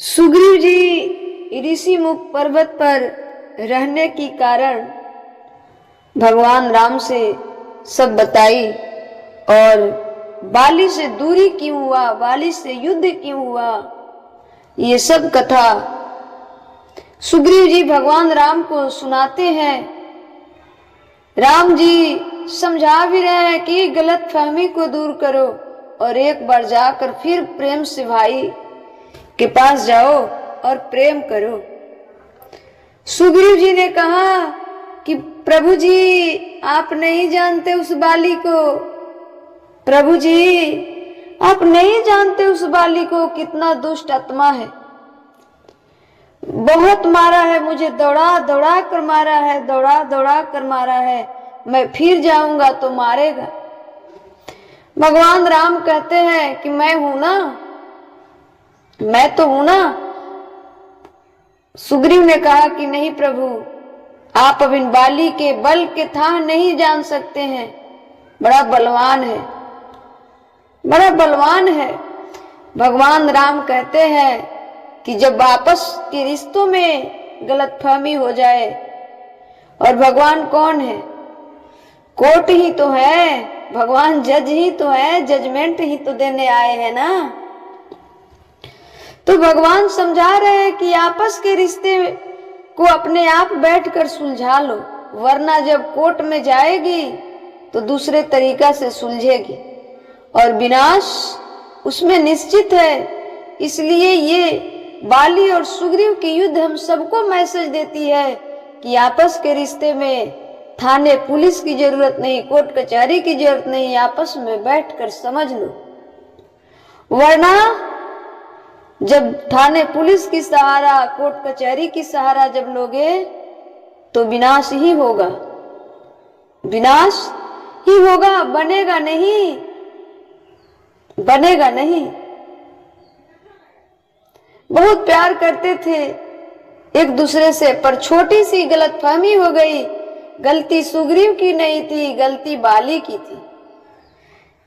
सुग्रीव जी ऋषि मुख पर्वत पर रहने की कारण भगवान राम से सब बताई और बाली से दूरी क्यों हुआ, बाली से युद्ध क्यों हुआ, ये सब कथा सुग्रीव जी भगवान राम को सुनाते हैं। राम जी समझा भी रहे हैं कि गलत फहमी को दूर करो और एक बार जाकर फिर प्रेम से भाई के पास जाओ और प्रेम करो। सुग्रीव जी ने कहा कि प्रभु जी आप नहीं जानते उस बाली को, प्रभु जी आप नहीं जानते उस बाली को, कितना दुष्ट आत्मा है, बहुत मारा है मुझे, दौड़ा दौड़ा कर मारा है, दौड़ा दौड़ा कर मारा है, मैं फिर जाऊंगा तो मारेगा। भगवान राम कहते हैं कि मैं हूं ना, मैं तो हूं ना। सुग्रीव ने कहा कि नहीं प्रभु, आप अब इन बाली के बल के था नहीं जान सकते हैं, बड़ा बलवान है, बड़ा बलवान है। भगवान राम कहते हैं कि जब आपस के रिश्तों में गलतफहमी हो जाए, और भगवान कौन है, कोर्ट ही तो है, भगवान जज ही तो है, जजमेंट ही तो देने आए हैं ना। तो भगवान समझा रहे हैं कि आपस के रिश्ते को अपने आप बैठकर सुलझा लो, वरना जब कोर्ट में जाएगी तो दूसरे तरीका से सुलझेगी और विनाश उसमें निश्चित है। इसलिए ये बाली और सुग्रीव की युद्ध हम सबको मैसेज देती है कि आपस के रिश्ते में थाने पुलिस की जरूरत नहीं, कोर्ट कचहरी की जरूरत नहीं, आपस में बैठकर समझ लो, वरना जब थाने पुलिस की सहारा, कोर्ट कचहरी की सहारा जब लोगे तो विनाश ही होगा, विनाश ही होगा, बनेगा नहीं, बनेगा नहीं। बहुत प्यार करते थे एक दूसरे से, पर छोटी सी गलतफहमी हो गई। गलती सुग्रीव की नहीं थी, गलती बाली की थी,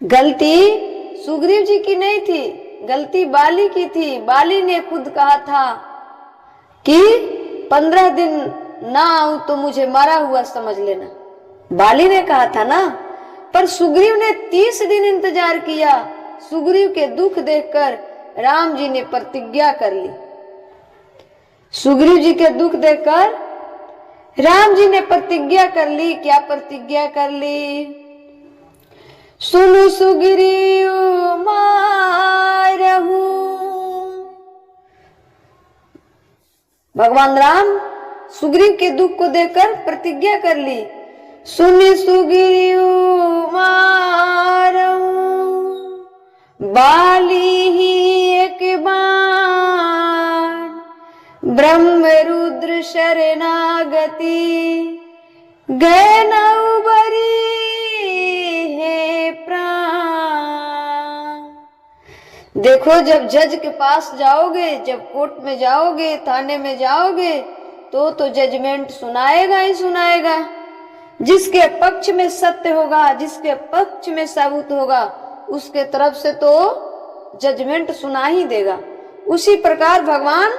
गलती सुग्रीव जी की नहीं थी, गलती बाली की थी। बाली ने खुद कहा था कि 15 दिन ना आऊं तो मुझे मरा हुआ समझ लेना, बाली ने कहा था ना। पर सुग्रीव ने 30 दिन इंतजार किया। सुग्रीव के दुख देखकर राम जी ने प्रतिज्ञा कर ली, सुग्रीव जी के दुख देखकर राम जी ने प्रतिज्ञा कर ली। क्या प्रतिज्ञा कर ली? सुनु सुग्रीव मारहूं। भगवान राम सुग्रीव के दुख को देखकर प्रतिज्ञा कर ली, सुनि सुग्रीव मारहूं, बाली ही एक बाण, ब्रह्म रुद्र शरणागति, गए न उबरी है प्राण। देखो जब जज के पास जाओगे, जब कोर्ट में जाओगे, थाने में जाओगे, तो जजमेंट सुनाएगा ही सुनाएगा। जिसके पक्ष में सत्य होगा, जिसके पक्ष में साबुत होगा, उसके तरफ से तो जजमेंट सुना ही देगा। उसी प्रकार भगवान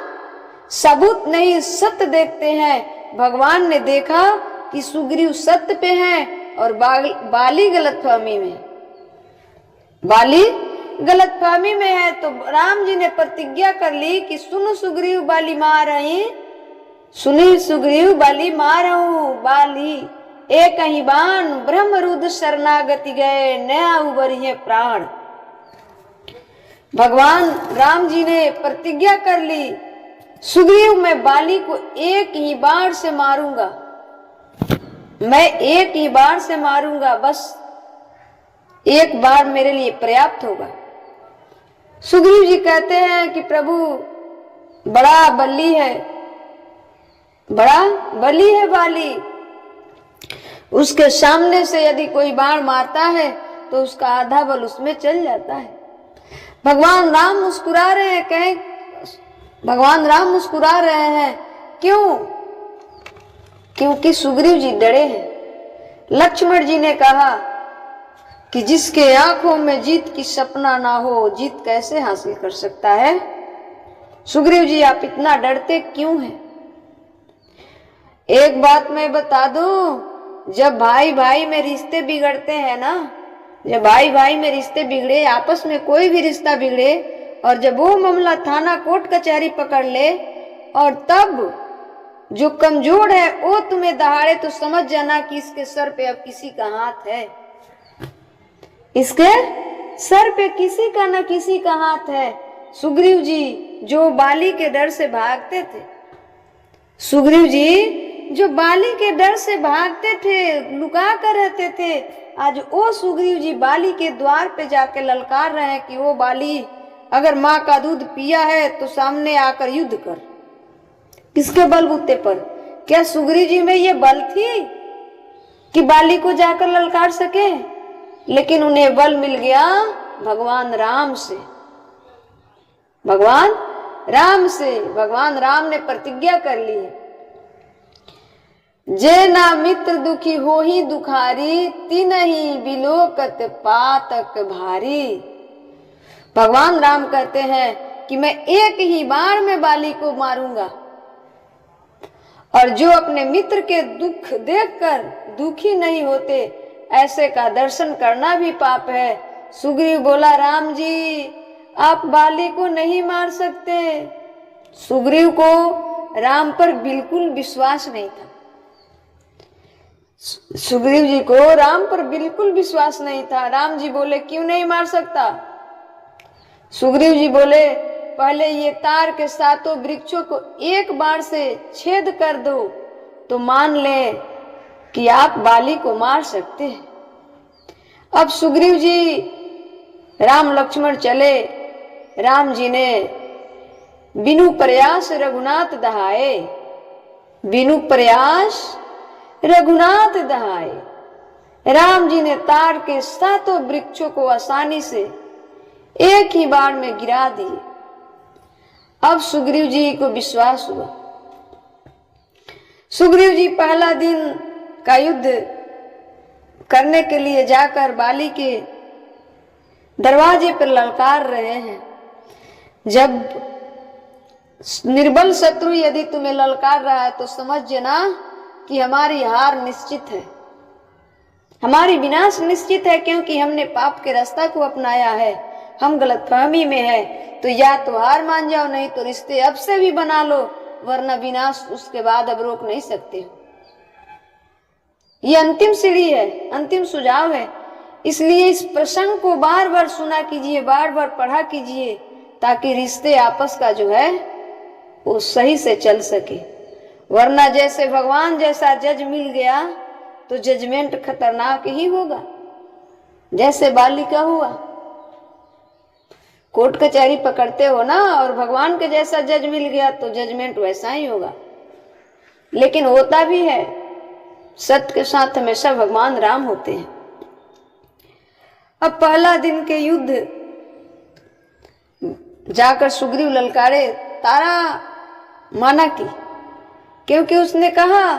सबूत नहीं सत्य देखते हैं। भगवान ने देखा कि सुग्रीव सत्य पे हैं और बाली गलतफहमी में, बाली गलतफहमी में है। तो राम जी ने प्रतिज्ञा कर ली कि सुनो सुग्रीव बाली मार रही, सुनी सुग्रीव बाली मार हूं, बाली एक ही बाण, ब्रह्म रुद्र शरणागति, गए नया उबरी है प्राण। भगवान राम जी ने प्रतिज्ञा कर ली, सुग्रीव मैं बाली को एक ही बाण से मारूंगा, मैं एक ही बाण से मारूंगा, बस एक बार मेरे लिए पर्याप्त होगा। सुग्रीव जी कहते हैं कि प्रभु बड़ा बली है, बड़ा बली है बाली, उसके सामने से यदि कोई बाण मारता है तो उसका आधा बल उसमें चल जाता है। भगवान राम मुस्कुरा रहे हैं, कहें भगवान राम मुस्कुरा रहे हैं, क्यों? क्योंकि सुग्रीव जी डरे हैं। लक्ष्मण जी ने कहा कि जिसके आंखों में जीत की सपना ना हो, जीत कैसे हासिल कर सकता है? सुग्रीव जी आप इतना डरते क्यों हैं? एक बात मैं बता दूं, जब भाई भाई में रिश्ते बिगड़ते हैं ना, जब भाई भाई में रिश्ते बिगड़े, आपस में कोई भी रिश्ता बिगड़े, और जब वो मामला थाना कोर्ट कचहरी पकड़ ले, और तब जो कमजोर है वो तुम्हें दहाड़े, तो समझ जाना कि इसके सर पे अब किसी का हाथ है, इसके सर पे किसी का न किसी का हाथ है। सुग्रीव जी जो बाली के डर से भागते थे, सुग्रीव जी जो बाली के डर से भागते थे, लुका कर रहते थे, आज वो सुग्रीव जी बाली के द्वार पे जाके ललकार रहे हैं कि वो बाली अगर माँ का दूध पिया है तो सामने आकर युद्ध कर। किसके बलबूते पर? क्या सुग्रीव जी में ये बल थी कि बाली को जाकर ललकार सके? लेकिन उन्हें बल मिल गया भगवान राम से, भगवान राम से। भगवान राम ने प्रतिज्ञा कर ली है, जे ना मित्र दुखी हो ही दुखारी, तिनहि बिलोकत पातक भारी। भगवान राम कहते हैं कि मैं एक ही बार में बाली को मारूंगा, और जो अपने मित्र के दुख देखकर दुखी नहीं होते, ऐसे का दर्शन करना भी पाप है। सुग्रीव बोला, राम जी आप बाली को नहीं मार सकते। सुग्रीव को राम पर बिल्कुल विश्वास नहीं था, सुग्रीव जी को राम पर बिल्कुल विश्वास नहीं था। राम जी बोले, क्यों नहीं मार सकता? सुग्रीव जी बोले, पहले ये तार के सातों वृक्षों को एक बार से छेद कर दो तो मान ले कि आप बाली को मार सकते हैं। अब सुग्रीव जी राम लक्ष्मण चले, राम जी ने बिनु प्रयास रघुनाथ दहाए, बिनु प्रयास रघुनाथ दहाए। राम जी ने तार के सातों वृक्षों को आसानी से एक ही बार में गिरा दिए। अब सुग्रीव जी को विश्वास हुआ। सुग्रीव जी पहला दिन का युद्ध करने के लिए जाकर बाली के दरवाजे पर ललकार रहे हैं। जब निर्बल शत्रु यदि तुम्हें ललकार रहा है तो समझ जाना कि हमारी हार निश्चित है, हमारी विनाश निश्चित है, क्योंकि हमने पाप के रास्ता को अपनाया है, हम गलतफहमी में है। तो या तो हार मान जाओ, नहीं तो रिश्ते अब से भी बना लो, वरना विनाश उसके बाद अब रोक नहीं सकते। ये अंतिम सीढ़ी है, अंतिम सुझाव है। इसलिए इस प्रसंग को बार बार सुना कीजिए, बार बार पढ़ा कीजिए, ताकि रिश्ते आपस का जो है वो सही से चल सके। वरना जैसे भगवान जैसा जज मिल गया तो जजमेंट खतरनाक ही होगा, जैसे बाली का हुआ। कोर्ट कचहरी पकड़ते हो ना, और भगवान के जैसा जज मिल गया तो जजमेंट वैसा ही होगा। लेकिन होता भी है, सत्य के साथ हमेशा भगवान राम होते हैं। अब पहला दिन के युद्ध जाकर सुग्रीव ललकारे, तारा माना की, क्योंकि उसने कहा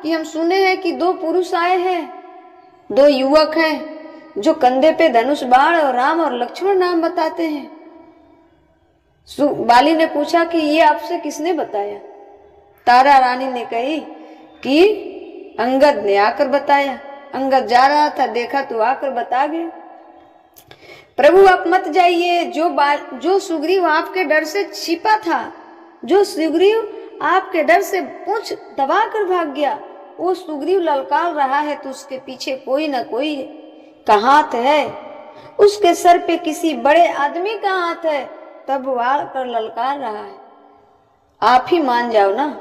कि हम सुने हैं कि दो पुरुष आए हैं, दो युवक हैं जो कंधे पे धनुष बाण और राम और लक्ष्मण नाम बताते हैं। बाली ने पूछा कि ये आपसे किसने बताया? तारा रानी ने कही कि अंगद ने आकर बताया। अंगद जा रहा था, देखा तो आकर बता गया। प्रभु आप मत जाइए, जो सुग्रीव आपके डर से छिपा था, जो सुग्रीव आपके डर से पूंछ दबा कर भाग गया, वो सुग्रीव ललकार रहा है तो उसके पीछे कोई ना कोई का हाथ है, उसके सर पे किसी बड़े आदमी का हाथ है, तब वो आकर ललकार रहा है। आप ही मान जाओ ना।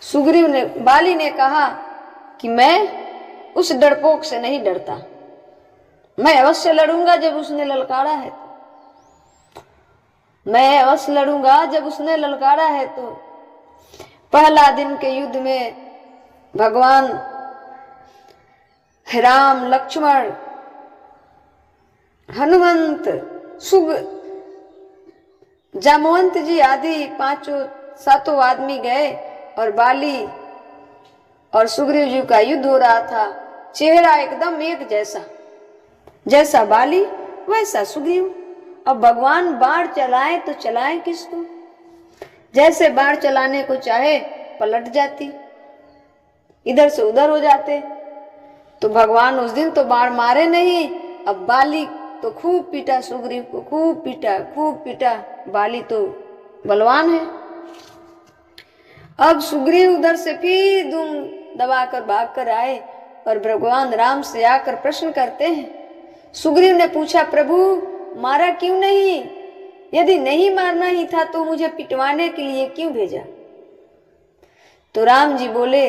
सुग्रीव ने, बाली ने कहा कि मैं उस डरपोक से नहीं डरता, मैं अवश्य लड़ूंगा जब उसने ललकारा है, मैं अवश्य लड़ूंगा जब उसने ललकारा है। तो पहला दिन के युद्ध में भगवान राम, लक्ष्मण, हनुमंत, जामवंत जी आदि पांचों सातों आदमी गए, और बाली और सुग्रीव जी का युद्ध हो रहा था। चेहरा एकदम एक जैसा, जैसा बाली वैसा सुग्रीव। अब भगवान बाण चलाए तो चलाए किसको? जैसे बाण चलाने को चाहे पलट जाती, इधर से उधर हो जाते। तो भगवान उस दिन तो बाण मारे नहीं। अब बाली तो खूब पीटा, सुग्रीव को खूब पीटा, खूब पीटा। बाली तो बलवान है। अब सुग्रीव उधर से फिर दुम दबाकर भागकर आए और भगवान राम से आकर प्रश्न करते हैं। सुग्रीव ने पूछा, प्रभु मारा क्यों नहीं? यदि नहीं मारना ही था तो मुझे पिटवाने के लिए क्यों भेजा? तो राम जी बोले,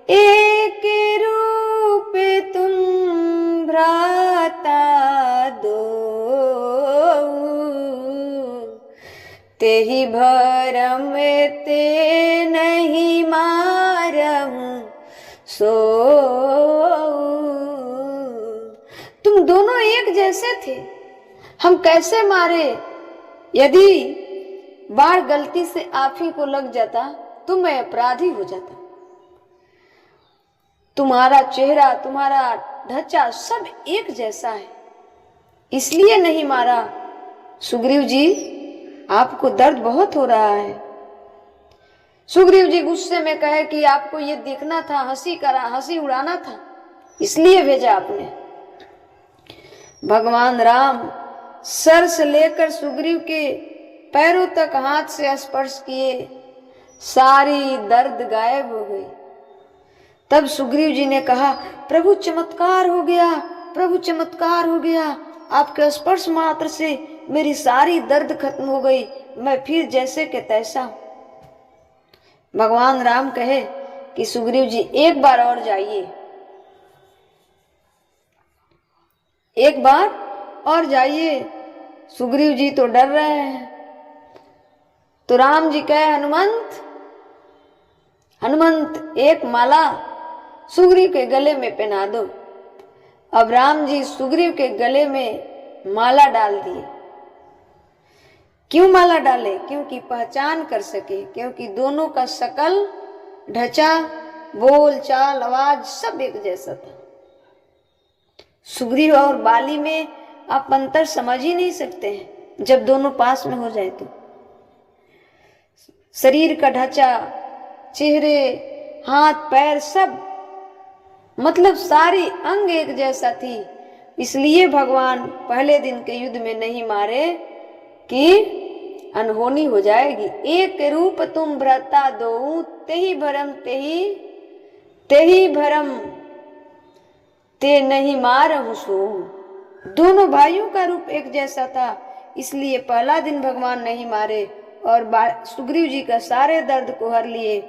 एक रूप तुम भ्राता दो, तेहि भरम ते नहीं मारहूं सो। तुम दोनों एक जैसे थे, हम कैसे मारे? यदि बाण गलती से आप ही को लग जाता तो मैं अपराधी हो जाता। तुम्हारा चेहरा, तुम्हारा ढांचा सब एक जैसा है, इसलिए नहीं मारा। सुग्रीव जी, आपको दर्द बहुत हो रहा है। सुग्रीव जी गुस्से में कहे कि आपको ये देखना था, हंसी उड़ाना था, इसलिए भेजा आपने। भगवान राम सर से लेकर सुग्रीव के पैरों तक हाथ से स्पर्श किए, सारी दर्द गायब हो गई। तब सुग्रीव जी ने कहा, प्रभु चमत्कार हो गया, प्रभु चमत्कार हो गया। आपके स्पर्श मात्र से मेरी सारी दर्द खत्म हो गई, मैं फिर जैसे के तैसा। भगवान राम कहे कि सुग्रीव जी एक बार और जाइए, एक बार और जाइए। सुग्रीव जी तो डर रहे हैं। तो राम जी कहे, हनुमंत हनुमंत एक माला सुग्रीव के गले में पहना दो। अब राम जी सुग्रीव के गले में माला डाल दिए। क्यों माला डाले? क्योंकि पहचान कर सके, क्योंकि दोनों का शकल, ढांचा, बोल चाल, आवाज सब एक जैसा था। सुग्रीव और बाली में आप अंतर समझ ही नहीं सकते हैं जब दोनों पास में हो जाए तो। शरीर का ढांचा, चेहरे, हाथ पैर सब, मतलब सारी अंग एक जैसा थी। इसलिए भगवान पहले दिन के युद्ध में नहीं मारे कि अनहोनी हो जाएगी। एक रूप तुम भ्राता दो, तेहि भरम तेहि भरम ते नहीं मारहूं सो। दोनों भाइयों का रूप एक जैसा था, इसलिए पहला दिन भगवान नहीं मारे और सुग्रीव जी का सारे दर्द को हर लिए।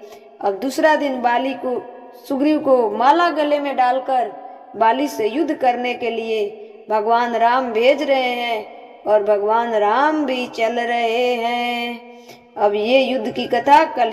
अब दूसरा दिन बाली को, सुग्रीव को माला गले में डालकर बाली से युद्ध करने के लिए भगवान राम भेज रहे हैं और भगवान राम भी चल रहे हैं। अब ये युद्ध की कथा कल